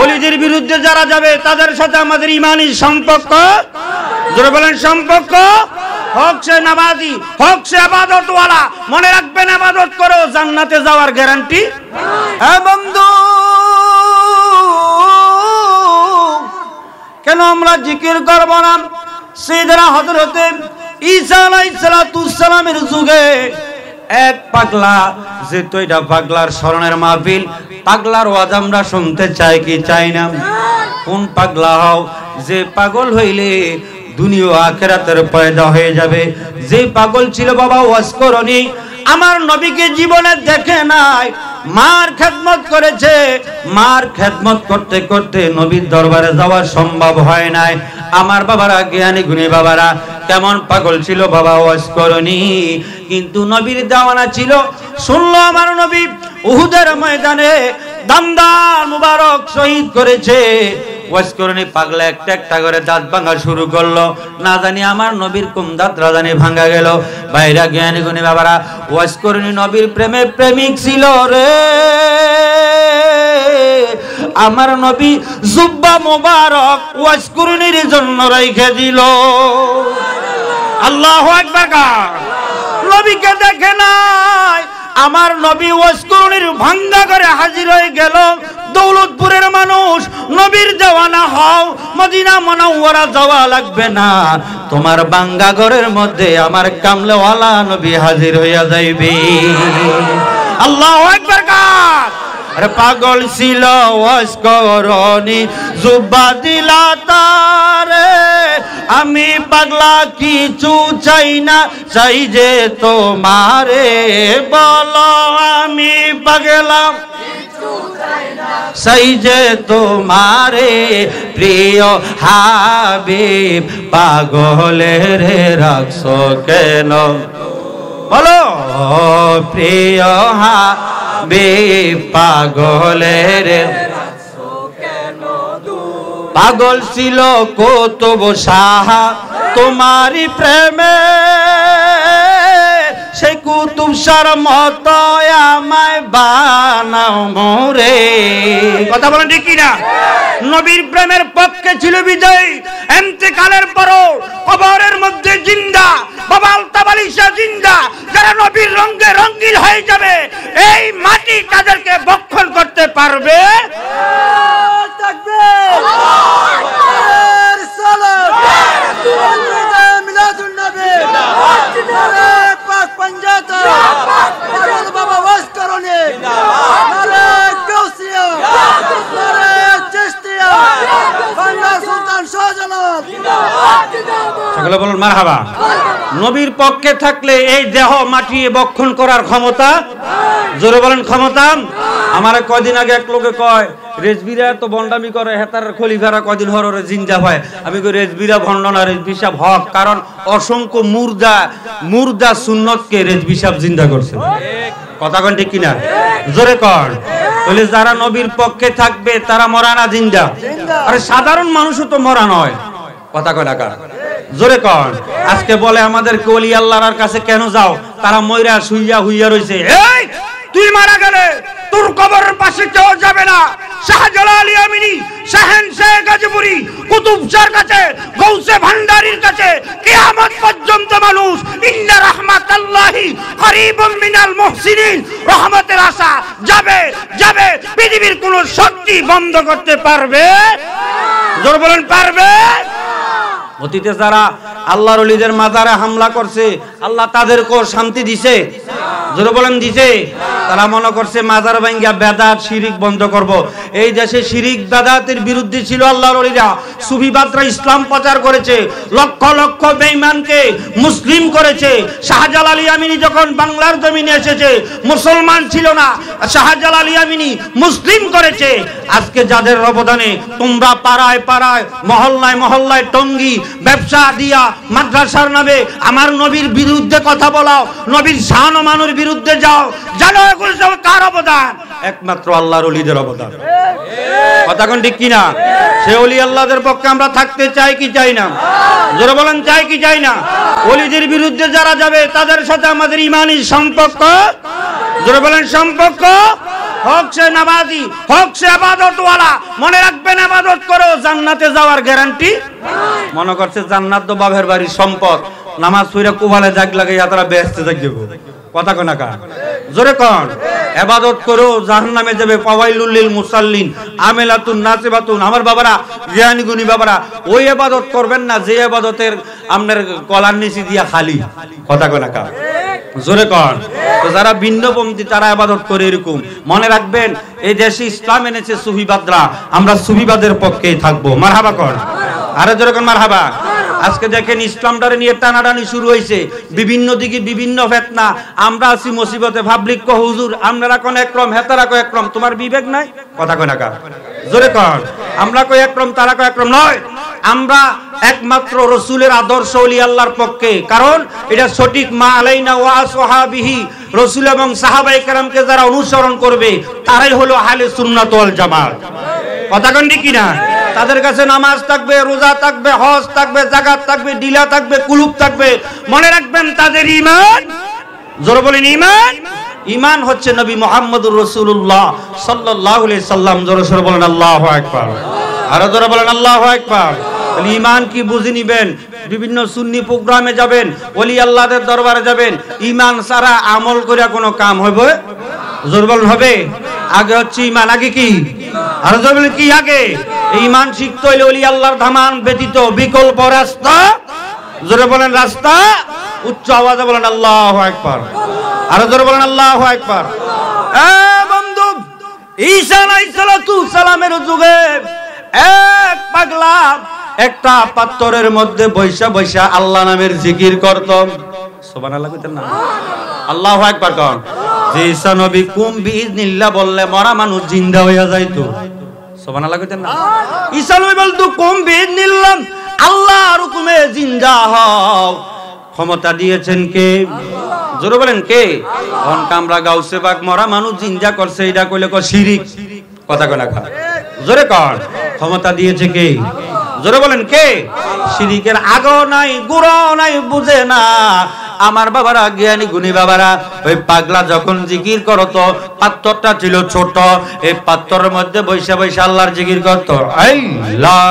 ওলিদের বিরুদ্ধে যারা যাবে তাদের সাথে আমাদের ঈমানি সম্পর্ক, জোরে বলেন সম্পর্ক, হক সে নামাজি, হক সে ইবাদতওয়ালা। মনে রাখবেন ইবাদত করো জান্নাতে যাওয়ার গ্যারান্টি। হ্যাঁ বন্ধু, কেন আমরা জিকির করব না? সাইয়েদনা হযরতে ঈসা আলাইহিস সালামের যুগে এক পাগলা, যে তো এটা পাগলার স্মরণের মাহফিল, পাগলার ওয়াজ আমরা শুনতে চাই কি চাই না? কোন পাগলা হও যে পাগল হইলে দুনিয়া ও আখিরাতের পয়দা হয়ে যাবে। যে পাগল ছিল বাবা ওয়াজ করনি, আমার নবীকে জীবনে দেখে নাই, মার খেদমত করেছে, মার খেদমত করতে করতে নবীর দরবারে যাওয়া সম্ভব হয় নাই। আমার বাবারা, জ্ঞানী গুণী বাবারা, কেমন পাগল ছিল বাবা ওয়াজ করনি, কিন্তু নবীর দেওয়ানা ছিল। শুনলো আমার নবী উহুদের ময়দানে দামদার মুবারক শহীদ করেছে। ওয়াজ করনি পাগলা একটা একটা করে দাঁত ভাঙা শুরু করলো। না জানি আমার নবীর কোন দাঁত রাজানি ভাঙা গেল। বাইরা জ্ঞানী গুণী বাবারা, ওয়াজ করনি নবীর প্রেমে প্রেমিক ছিল রে। আমার নবী জুব্বা মুবারক ওয়াজ করনির জন্য রেখে দিল। আল্লাহু আকবার। নবীকে দেখে নাই, আমার নবী ওয়াজ করনির ভাঙ্গা করে হাজির হয়ে গেল। দৌলতপুরের মানুষ, নবীর দেওয়ানা হও, মদিনা মুনাওয়ারা যাওয়া লাগবে না, তোমার বাঙ্গা ঘরের মধ্যে আমার কামলেওয়ালা নবী হাজির হইয়া যাইবে। আল্লাহু আকবার। আরে পাগল ছিল ওয়াজ করনি, জুব্বা দিলা তারে। আমি পাগলা কিছু চাই না, চাই যে তোমারে। বলো আমি পাগলা চাই যে তোমারে, প্রিয় হাবিব পাগলের রাখছো কেন? বলো প্রিয় হাবিব পাগলের রাখছো কেন? পাগল ছিল কুতুব শাহ তোমারি প্রেমে, সেই কুতুব শাহর মতো আমায় বানাও মোরে। কথা বলেন ঠিক কিনা? নবীর প্রেমের পক্ষে ছিল বিজয়। ইন্তেকালের পরও কবরের মধ্যে জিন্দা বাবা আলতাবালিশা জিন্দা, যারা নবীর রঙে রঙিন হয়ে যাবে, এই মাটি তাদেরকে ভক্ষণ করতে পারবে। সকলে বলুন মারহাবা। নবীর পক্ষে থাকলে এই দেহ মাটি বক্ষণ করার ক্ষমতা, জোরে বলেন ক্ষমতা। আমার কয়দিন আগে এক লোকে কয় রেজবিরা তো বন্ডামি করে, হেতার খলিফারা কয়দিন হরে জিন্দা হয়। আমি কই রেজবিরা ভণ্ড না, রেজবি সাহেব হক। কারণ অসংখ্য মুর্দা সুন্নতকে রেজবি সাহেব জিন্দা করছে। কথা কোন ঠিক কিনা? জোরে কর। বলে যারা নবীর পক্ষে থাকবে তারা মরা না জিন্দা? আরে সাধারণ মানুষও তো মরা নয়। কথা কয় না কার? জোরে কর। আজকে বলে আমাদেরকে ওলি আল্লাহর কাছে কেন যাও? তারা ময়রা শুইয়া হুইয়া রইছে। এই তুই মারা গেলে তোর কবরের পাশে কেউ যাবে না। শাহজালাল ইয়ামিনী, শাহেনশাহ গাজীপুরি, কুতুব শাহর কাছে, গৌসে ভান্ডারীর কাছে কিয়ামত পর্যন্ত মানুষ ইন্না রাহমাতাল্লাহি করিবুম মিনাল মুহসিনিন, রহমতের আশা যাবে যাবে। পৃথিবীর কোন শক্তি বন্ধ করতে পারবে? জোরে বলেন পারবে? অতীতে যারা আল্লাহর ওলিদের মাজারে হামলা করছে, আল্লাহ তাদেরকেও শান্তি দিছে। জোরে বলেন দিছে। তারা মনে করছে মাজার ভাঙ্গা বেদাত শিরিক বন্ধ করব। এই দেশে শিরিক বেদাতের বিরুদ্ধে ছিল আল্লাহর ওলিরা। সুফিবাদরা ইসলাম প্রচার করেছে, লক্ষ লক্ষ বেঈমানকে মুসলিম করেছে। শাহজালাল ইয়ামিনী যখন বাংলার জমিনে এসেছে মুসলমান ছিল না, শাহজালাল ইয়ামিনী মুসলিম করেছে। আজকে যাদের অবদানে তোমরা পাড়ায় পাড়ায়, মহল্লায় মহল্লায় টঙ্গি ব্যবসা দিয়া মাদ্রাসার নামে আমার নবীর বিরুদ্ধে কথা বলাও, নবীর শান ও মানুর বিরুদ্ধে যাও, জানো এগুলো সব কার অবদান? একমাত্র আল্লাহর ওলিদের অবদান। কথা কোন ঠিক কিনা? সে ওলি আল্লাহদের পক্ষে আমরা থাকতে চাই কি চাই না? জোরে বলেন চাই কি চাই না? ওলিদের বিরুদ্ধে যারা যাবে তাদের সাথে আমাদের ঈমানি সম্পর্ক, জোরে বলেন সম্পর্ক, হোক সে নামাজি, হোক সে ইবাদতওয়ালা, মনে রাখবেন ইবাদত করো জান্নাতে যাওয়ার গ্যারান্টি। মনে করছে জান্নাত তো বাপের বাড়ির সম্পদ, নামাজ পড়ে কোবালে জাগ লাগাইয়া তারা বেহেশতে যাইব। কথা কোন কা জোরে কোন? ইবাদত করো জাহান্নামে যাবে। ফাওয়াইলুল লিল মুসাল্লিন আমিলাতুন নাসিবাতুন। আমার বাবারা, জ্ঞানী গুণী বাবারা, ওই ইবাদত করবেন না যে ইবাদতের আপনার কলার নিচে দিয়া খালি। কথা কোন কা জোরে কোন? তো যারা ভিন্নপন্থী তারা ইবাদত করে এরকম। মনে রাখবেন এই দেশে ইসলাম এনেছে সুফিবাদরা, আমরা সুফিবাদের পক্ষেই থাকবো। মারহাবা কোন? আরে জোরে কোন মারহাবা। আজকে দেখেন ইসলামটারে নিয়ে টানাটানি শুরু হয়েছে, বিভিন্ন দিকে বিভিন্ন ফিতনা। আমরা আছি মুসিবতে, পাবলিক কো হুজুর আপনারা কোন একরম, হেতারা কো একরম, তোমার বিবেক নাই? কথা কয় না কা জোরে কর? আমরা কো একরম, তারা কো একরম নয়। আমরা একমাত্র রাসূলের আদর্শ ওলি আল্লাহর পক্ষে, কারণ এটা সঠিক। মা আলাইনা ওয়া আসহাবিহি, রাসূল এবং সাহাবায়ে কেরামকে যারা অনুসরণ করবে তারাই হলো আহলে সুন্নাত ওয়াল জামাত। কথা কোন ঠিক কিনা? তাদের কাছে নামাজ থাকবে, রোজা থাকবে, হজ থাকবে, যাকাত থাকবে, ডিলা থাকবে, কুলুব থাকবে। মনে রাখবেন তাদের ঈমান, জোরে বলেন ঈমান। ঈমান হচ্ছে নবী মুহাম্মদুর রাসূলুল্লাহ সাল্লাল্লাহু আলাইহি সাল্লাম। জোরে সরে বলেন আল্লাহু আকবার। আর জোরে বলেন আল্লাহু আকবার। তাহলে ঈমান কি বুঝে নিবেন। বিভিন্ন সুন্নি প্রোগ্রামে যাবেন, ওলি আল্লাহদের দরবারে যাবেন, ঈমান ছাড়া আমল করে কোনো কাম হবে? জোরে বলেন হবে? আগে হচ্ছে ঈমান। আগে কি? আর জোরে বলেন কি আগে? ঈমান শিখতে হইলে ওলি আল্লাহর ধামান ব্যতীত বিকল্প রাস্তা, জোরে বলেন রাস্তা, উচ্চ আওয়াজে বলেন আল্লাহু আকবার। আর জোরে বলেন আল্লাহু আকবার। এ বন্ধু, ঈসা আলাইহিস সালামের যুগে এক পাগলা একটা পাথরের মধ্যে বৈশা বৈশা আল্লাহ নামের জিকির করত। সুবহানাল্লাহ কইতেন না? আল্লাহু আকবার কোন? যে ঈসা নবী কুম বিইজনিল্লাহ বললে মরা মানুষ জিন্দা হইয়া যাইতো। সুবহানাল্লাহ কইতেন না? ঈসা নবী বলতো কুম বিইজনিল্লাহ, আল্লাহর হুকুমে জিন্দা হও। ক্ষমতা দিয়েছেন কে? জোরে বলেন কে? কোন কামরা গাউসে পাক মরা মানুষ জিন্দা করছে, এটা কইলে কো শিরিক। কথা কয় না কা জোরে কোন? ক্ষমতা দিয়েছে কে? জোরে বলেন কে? শিরিকের আগও নাই, গুড়ও নাই, বুঝে না। আমার বাবারা, জ্ঞানী গুণী বাবারা, ওই পাগলা যখন জিকির করত, পাথরটা ছিল ছোট, এই পাথরের মধ্যে বৈশা বৈশা আল্লাহর জিকির করত। আল্লাহ